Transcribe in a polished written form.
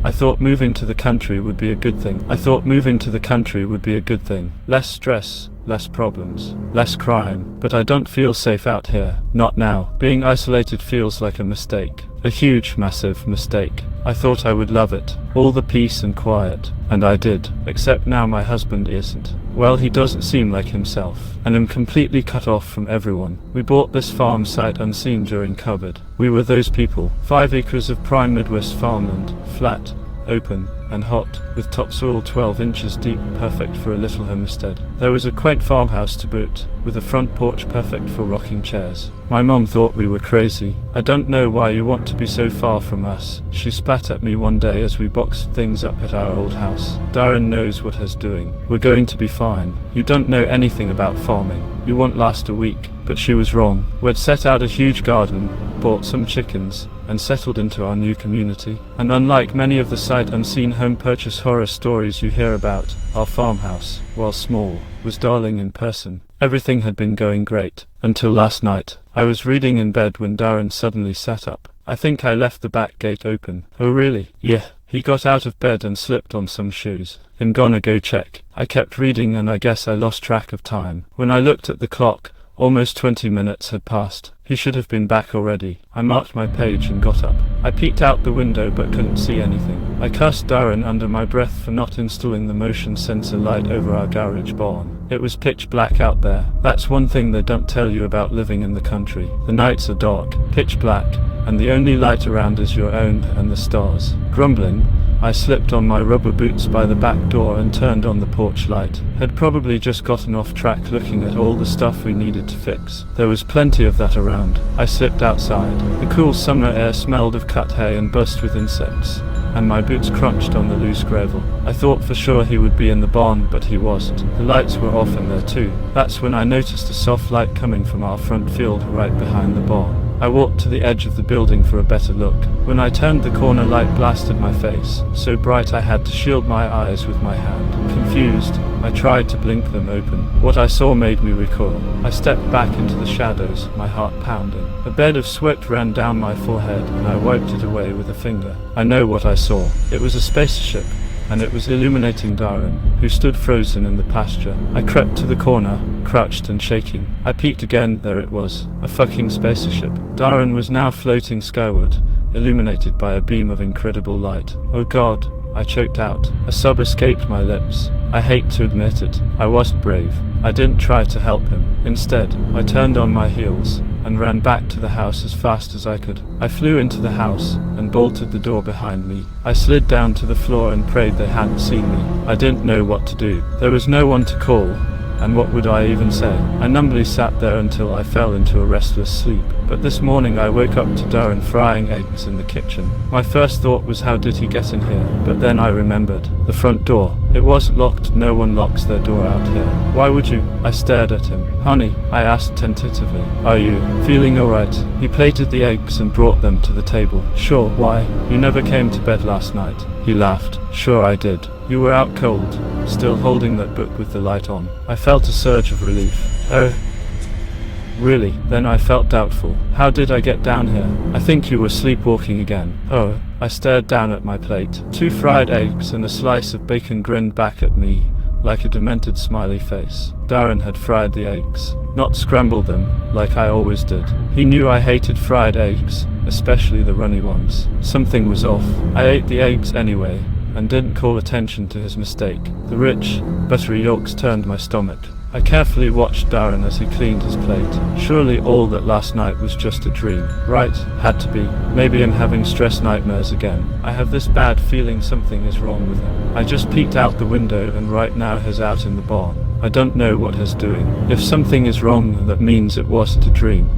I thought moving to the country would be a good thing. Less stress, less problems, less crime. But I don't feel safe out here. Not now. Being isolated feels like a mistake. A huge, massive mistake. I thought I would love it. All the peace and quiet. And I did. Except now my husband isn't. Well, he doesn't seem like himself. And I'm completely cut off from everyone. We bought this farm sight unseen during COVID. We were those people. 5 acres of prime Midwest farmland. Flat, open, and hot, with topsoil 12 inches deep, perfect for a little homestead. There was a quaint farmhouse to boot, with a front porch perfect for rocking chairs. My mom thought we were crazy. I don't know why you want to be so far from us, she spat at me one day as we boxed things up at our old house. Darren knows what he's doing. We're going to be fine. You don't know anything about farming. You won't last a week. But she was wrong. We'd set out a huge garden, bought some chickens, and settled into our new community. And unlike many of the sight unseen home purchase horror stories you hear about, our farmhouse, while small, was darling in person. Everything had been going great, until last night. I was reading in bed when Darren suddenly sat up. I think I left the back gate open. Oh really? Yeah. He got out of bed and slipped on some shoes. I'm gonna go check. I kept reading and I guess I lost track of time. When I looked at the clock, almost 20 minutes had passed. He should have been back already. I marked my page and got up. I peeked out the window but couldn't see anything. I cursed Darren under my breath for not installing the motion sensor light over our garage barn. It was pitch black out there. That's one thing they don't tell you about living in the country. The nights are dark, pitch black, and the only light around is your own and the stars. Grumbling, I slipped on my rubber boots by the back door and turned on the porch light. Had probably just gotten off track looking at all the stuff we needed to fix. There was plenty of that around. I slipped outside. The cool summer air smelled of cut hay and buzzed with insects, and my boots crunched on the loose gravel. I thought for sure he would be in the barn, but he wasn't. The lights were off in there too. That's when I noticed a soft light coming from our front field right behind the barn. I walked to the edge of the building for a better look. When I turned the corner, light blasted my face, so bright I had to shield my eyes with my hand. Confused, I tried to blink them open. What I saw made me recoil. I stepped back into the shadows, my heart pounding. A bed of sweat ran down my forehead, and I wiped it away with a finger. I know what I saw. It was a spaceship, and it was illuminating Darren, who stood frozen in the pasture. I crept to the corner, crouched and shaking. I peeked again. There it was, a fucking spaceship. Darren was now floating skyward, illuminated by a beam of incredible light. Oh God, I choked out. A sob escaped my lips. I hate to admit it, I wasn't brave. I didn't try to help him. Instead, I turned on my heels and ran back to the house as fast as I could. I flew into the house and bolted the door behind me. I slid down to the floor and prayed they hadn't seen me. I didn't know what to do. There was no one to call, and what would I even say? I numbly sat there until I fell into a restless sleep. But this morning I woke up to Darren frying eggs in the kitchen. My first thought was, how did he get in here? But then I remembered. The front door. It wasn't locked. No one locks their door out here. Why would you? I stared at him. Honey, I asked tentatively, are you feeling alright? He plated the eggs and brought them to the table. Sure, why? You never came to bed last night. He laughed. Sure I did. You were out cold, still holding that book with the light on. I felt a surge of relief. Oh, really? Then I felt doubtful. How did I get down here? I think you were sleepwalking again. Oh. I stared down at my plate. 2 fried eggs and a slice of bacon grinned back at me like a demented smiley face. Darren had fried the eggs, not scrambled them like I always did. He knew I hated fried eggs, especially the runny ones. Something was off. I ate the eggs anyway and didn't call attention to his mistake. The rich, buttery yolks turned my stomach. I carefully watched Darren as he cleaned his plate. Surely all that last night was just a dream. Right, had to be. Maybe I'm having stress nightmares again. I have this bad feeling something is wrong with him. I just peeked out the window and right now he's out in the barn. I don't know what he's doing. If something is wrong, that means it wasn't a dream.